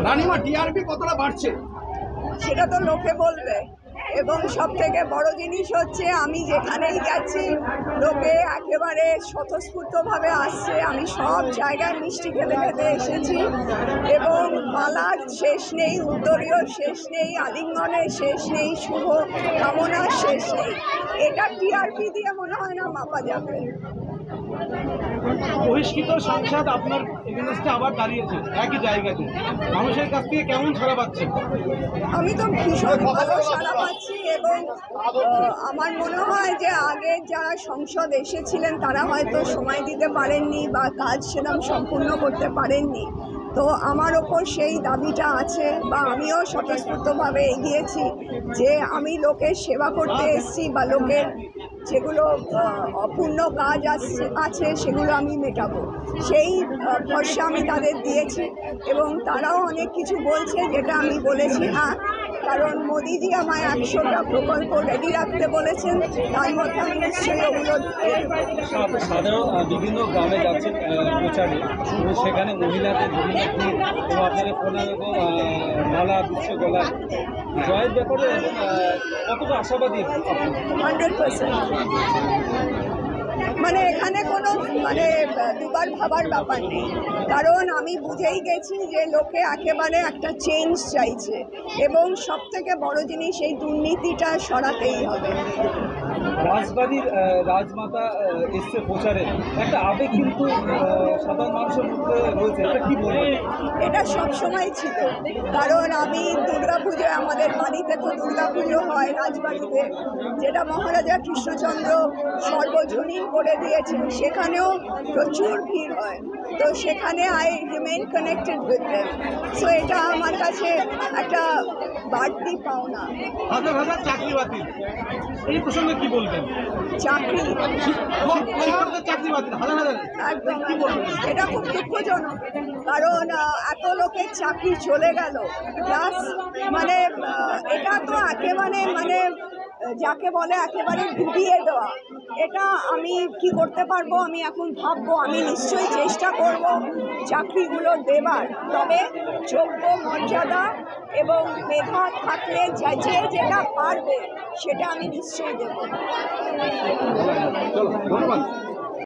রানিমা TRP কতটা বাড়ছে সেটা তো লোকে বলবে। এবং সব থেকে বড় জিনিস হচ্ছে আমি যেখানেই যাচ্ছি লোকে একেবারে স্বতঃস্ফূর্তভাবে আসছে। আমি সব জায়গায় মিষ্টি খেতে খেতে এসেছি এবং মালার শেষ নেই, উত্তরীয় শেষ নেই, আলিঙ্গনের শেষ নেই, শুভ কামনার শেষ নেই। এটা টিআরপি দিয়ে মনে হয় না মাপা যাবে। বহিষ্কৃত সাংসদ আপনার এগেনস্টে আবার দাঁড়িয়েছে একই জায়গাতে, মানুষের কাছ থেকে কেমন সাড়া পাচ্ছেন? আমি তো ভীষণ ভালো সাড়া পাচ্ছি এবং আমার মনে হয় যে আগে যারা সংসদ এসেছিলেন তারা হয়তো সময় দিতে পারেননি বা কাজ সেরকম সম্পূর্ণ করতে পারেননি। তো আমার ওপর সেই দাবিটা আছে বা আমিও স্বতঃস্ফূর্তভাবে এগিয়েছি যে আমি লোকের সেবা করতে এসেছি বা লোকের যেগুলো অপূর্ণ কাজ আছে সেগুলো আমি মেটাবো। সেই ভরসা আমি তাদের দিয়েছি এবং তারাও অনেক কিছু বলছে যেটা আমি বলেছি হ্যাঁ, কারণ মোদিজি আমায় 100টা প্রকল্প রেডি রাখতে বলেছেন, তার মধ্যে আমি নিশ্চয়ই ওগুলো সাধারণ বিভিন্ন গ্রামে যাচ্ছেন প্রচারে, সেখানে মহিলাদের বিভিন্ন আপনাদের মালা দিচ্ছে গলায়, জয়ের ব্যাপারে কতটা আশাবাদী? 100%। মানে এখানে কোনো দুবার ভাবার ব্যাপার নেই, কারণ আমি বুঝেই গেছি যে লোকে একেবারে একটা চেঞ্জ চাইছে এবং সব থেকে বড় জিনিস এই দুর্নীতিটা সরাতেই হবে। রাজবাড়ির রাজমাতা এসছে প্রচারে, একটা আবেগ কিন্তু সাধারণ মানুষের মধ্যে রয়েছে, এটা কি বলবো? এটা সবসময় ছিল, কারণ আমি দুর্গাপুজো, আমাদের বাড়িতে তো দুর্গাপুজো হয় রাজবাড়িতে, যেটা মহারাজা কৃষ্ণচন্দ্র সর্বজনীন করে দিয়েছেন, সেখানেও প্রচুর ভিড় হয়। তো সেখানে I remain connected with them. So এটা আমার কাছে একটা বাড়তি পাওনা। হাজার হাজার চাকরি বাতিল, এই প্রসঙ্গে কি বলবেন? চাকরি চাকরি বাতিল হাজার হাজার, একদম এটা খুব দুঃখজনক, কারণ এত লোকের চাকরি চলে গেল। প্লাস এটা তো একেবারে যাকে বলে একেবারে ডুবিয়ে দেওয়া। এটা আমি কি করতে পারবো, আমি এখন ভাববো। আমি নিশ্চয়ই চেষ্টা করব চাকরিগুলো দেবার, তবে যোগ্য, মর্যাদা এবং মেধা থাকলে যেটা পারবে সেটা আমি নিশ্চয়ই দেবো। ধন্যবাদ।